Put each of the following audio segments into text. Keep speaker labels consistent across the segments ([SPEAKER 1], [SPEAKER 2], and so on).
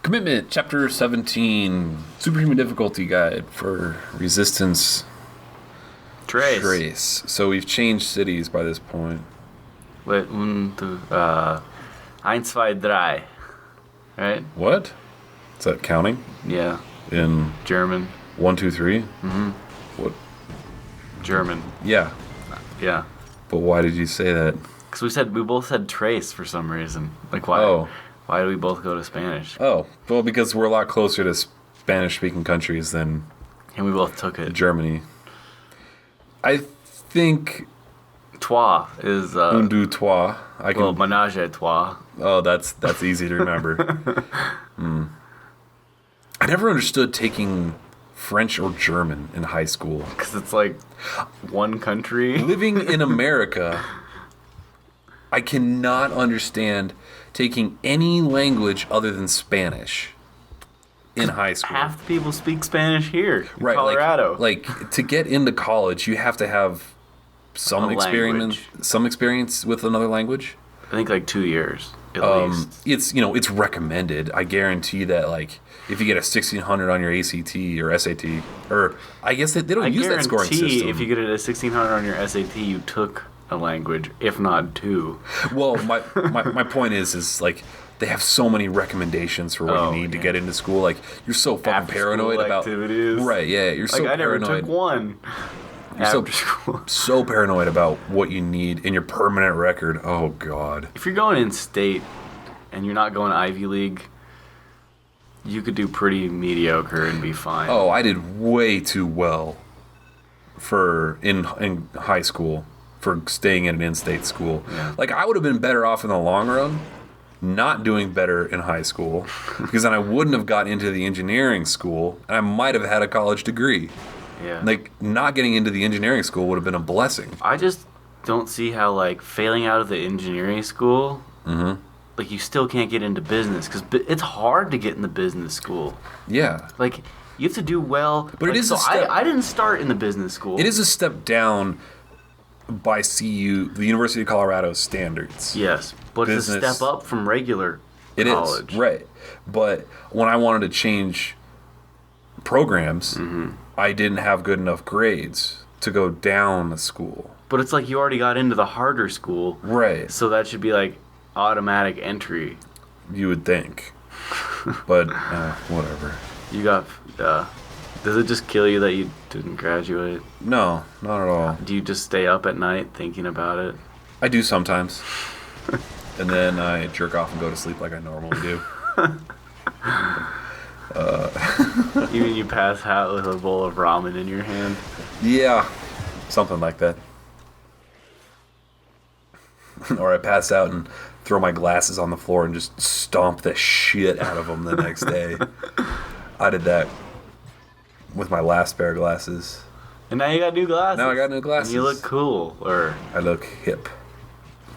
[SPEAKER 1] Commitment, Chapter 17. Superhuman difficulty guide for resistance trace. So we've changed cities by this point.
[SPEAKER 2] Wait, eins, zwei, drei. Right?
[SPEAKER 1] What? Is that counting?
[SPEAKER 2] Yeah.
[SPEAKER 1] In
[SPEAKER 2] German.
[SPEAKER 1] 1, 2, 3?
[SPEAKER 2] Mm-hmm.
[SPEAKER 1] What?
[SPEAKER 2] German.
[SPEAKER 1] Yeah.
[SPEAKER 2] Yeah.
[SPEAKER 1] But why did you say that?
[SPEAKER 2] Because we both said trace for some reason. Like, why?
[SPEAKER 1] Oh.
[SPEAKER 2] Why do we both go to Spanish?
[SPEAKER 1] Oh, well, because we're a lot closer to Spanish-speaking countries than
[SPEAKER 2] And we both took it.
[SPEAKER 1] Germany. I think
[SPEAKER 2] Trois is...
[SPEAKER 1] un, deux, trois.
[SPEAKER 2] Well, ménage à trois.
[SPEAKER 1] Oh, that's easy to remember. I never understood taking French or German in high school.
[SPEAKER 2] Because it's like one country.
[SPEAKER 1] Living in America, I cannot understand taking any language other than Spanish in high school.
[SPEAKER 2] Half the people speak Spanish here in
[SPEAKER 1] Right,
[SPEAKER 2] Colorado.
[SPEAKER 1] like to get into college, you have to have some experience with another language.
[SPEAKER 2] I think like 2 years at least.
[SPEAKER 1] It's recommended. I guarantee that if you get a 1600 on your ACT or SAT, or I guess they don't use that scoring system.
[SPEAKER 2] If you get a 1600 on your SAT, you took a language, if not two.
[SPEAKER 1] Well, my point is like they have so many recommendations for what you need to get into school. Like you're so fucking
[SPEAKER 2] After
[SPEAKER 1] paranoid
[SPEAKER 2] school
[SPEAKER 1] about
[SPEAKER 2] activities.
[SPEAKER 1] Right? Yeah, you're so
[SPEAKER 2] I never
[SPEAKER 1] paranoid.
[SPEAKER 2] took one.
[SPEAKER 1] You're
[SPEAKER 2] after school.
[SPEAKER 1] So paranoid about what you need in your permanent record. Oh God.
[SPEAKER 2] If you're going in state and you're not going Ivy League, you could do pretty mediocre and be fine.
[SPEAKER 1] Oh, I did way too well in high school for staying in an in-state school.
[SPEAKER 2] Yeah.
[SPEAKER 1] Like I would have been better off in the long run not doing better in high school because then I wouldn't have got into the engineering school and I might have had a college degree.
[SPEAKER 2] Yeah.
[SPEAKER 1] Like not getting into the engineering school would have been a blessing.
[SPEAKER 2] I just don't see how failing out of the engineering school, you still can't get into business because it's hard to get in the business school.
[SPEAKER 1] Yeah.
[SPEAKER 2] You have to do well.
[SPEAKER 1] But it is a step.
[SPEAKER 2] I didn't start in the business school.
[SPEAKER 1] It is a step down by CU, the University of Colorado standards.
[SPEAKER 2] Yes, but it's a step up from regular college.
[SPEAKER 1] It is, right. But when I wanted to change programs, I didn't have good enough grades to go down a school.
[SPEAKER 2] But it's like you already got into the harder school.
[SPEAKER 1] Right.
[SPEAKER 2] So that should be automatic entry.
[SPEAKER 1] You would think. But, whatever.
[SPEAKER 2] You got, does it just kill you that you didn't graduate?
[SPEAKER 1] No, not at all.
[SPEAKER 2] Do you just stay up at night thinking about it?
[SPEAKER 1] I do sometimes. And then I jerk off and go to sleep like I normally do.
[SPEAKER 2] You mean you pass out with a bowl of ramen in your hand?
[SPEAKER 1] Yeah, something like that. Or I pass out and throw my glasses on the floor and just stomp the shit out of them the next day. I did that with my last pair of glasses.
[SPEAKER 2] And now you got new glasses.
[SPEAKER 1] Now I got new glasses.
[SPEAKER 2] And you look cool, or...
[SPEAKER 1] I look hip,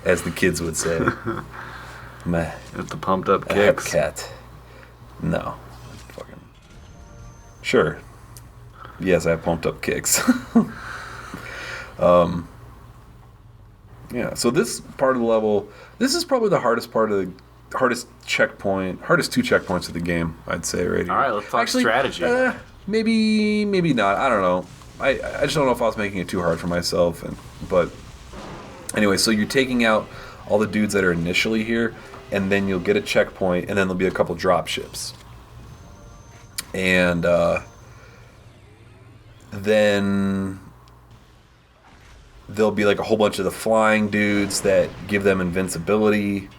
[SPEAKER 1] as the kids would say.
[SPEAKER 2] With the pumped up
[SPEAKER 1] a hip
[SPEAKER 2] kicks.
[SPEAKER 1] cat. No. Fucking... Sure. Yes, I have pumped up kicks. Yeah, so this part of the level, this is probably the hardest part of the hardest two checkpoints of the game, I'd say, right here.
[SPEAKER 2] All right, let's talk strategy.
[SPEAKER 1] Maybe not. I don't know. I just don't know if I was making it too hard for myself. But anyway, so you're taking out all the dudes that are initially here, and then you'll get a checkpoint, and then there'll be a couple drop ships. And then there'll be a whole bunch of the flying dudes that give them invincibility.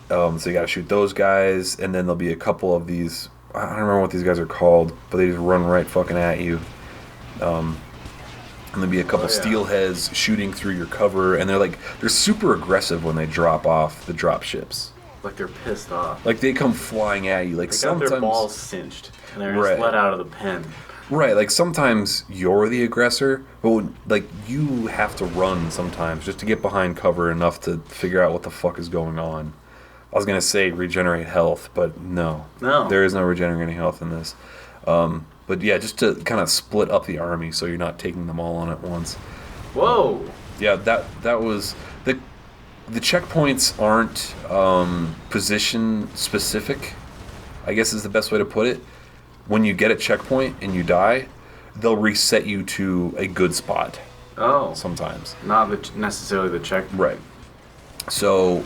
[SPEAKER 1] So you gotta shoot those guys, and then there'll be a couple of these. I don't remember what these guys are called, but they just run right fucking at you. And there'll be a couple steelheads shooting through your cover, and they're super aggressive when they drop off the drop ships.
[SPEAKER 2] Like they're pissed off.
[SPEAKER 1] They come flying at you.
[SPEAKER 2] They
[SPEAKER 1] Sometimes
[SPEAKER 2] got their balls cinched, and they're just let out of the pen.
[SPEAKER 1] Right, sometimes you're the aggressor, but you have to run sometimes just to get behind cover enough to figure out what the fuck is going on. I was gonna say regenerate health, but no, there is no regenerating health in this. But yeah, just to kind of split up the army so you're not taking them all on at once.
[SPEAKER 2] Whoa.
[SPEAKER 1] Yeah, that was the checkpoints aren't position specific. I guess is the best way to put it. When you get a checkpoint and you die, they'll reset you to a good spot.
[SPEAKER 2] Oh.
[SPEAKER 1] Sometimes.
[SPEAKER 2] Not necessarily the checkpoint.
[SPEAKER 1] Right. So,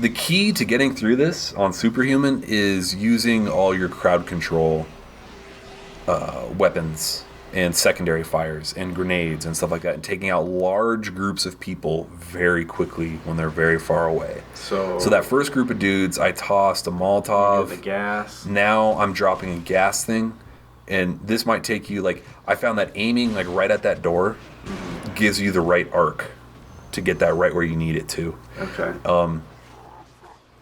[SPEAKER 1] the key to getting through this on Superhuman is using all your crowd control weapons and secondary fires and grenades and stuff like that, and taking out large groups of people very quickly when they're very far away. So that first group of dudes, I tossed a Molotov.
[SPEAKER 2] The gas.
[SPEAKER 1] Now I'm dropping a gas thing, and this might take you, like, I found that aiming like right at that door gives you the right arc to get that right where you need it to.
[SPEAKER 2] Okay.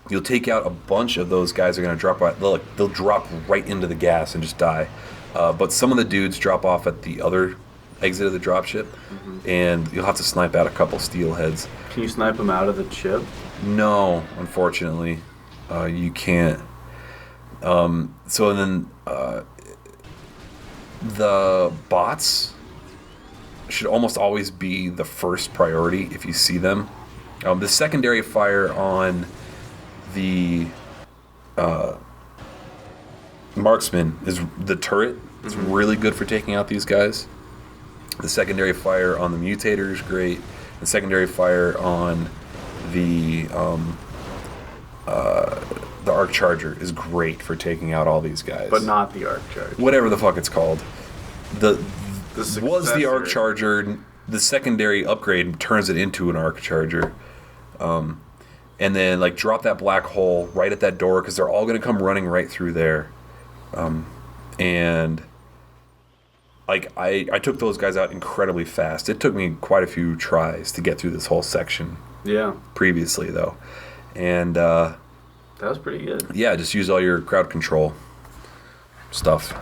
[SPEAKER 1] You'll take out a bunch of those guys are going to drop right. They'll drop right into the gas and just die. But some of the dudes drop off at the other exit of the dropship, and you'll have to snipe out a couple steelheads.
[SPEAKER 2] Can you snipe them out of the chip?
[SPEAKER 1] No, unfortunately, you can't. So then the bots should almost always be the first priority if you see them. The secondary fire on the marksman is the turret. It's really good for taking out these guys. The secondary fire on the mutator is great. The secondary fire on the arc charger is great for taking out all these guys.
[SPEAKER 2] But not the arc charger.
[SPEAKER 1] Whatever the fuck it's called. Was the arc
[SPEAKER 2] successor.
[SPEAKER 1] charger. The secondary upgrade turns it into an arc charger. And then like drop that black hole right at that door, because they're all going to come running right through there. And like I took those guys out incredibly fast. It took me quite a few tries to get through this whole section.
[SPEAKER 2] Yeah.
[SPEAKER 1] Previously though. And
[SPEAKER 2] that was pretty good.
[SPEAKER 1] Yeah, just use all your crowd control stuff.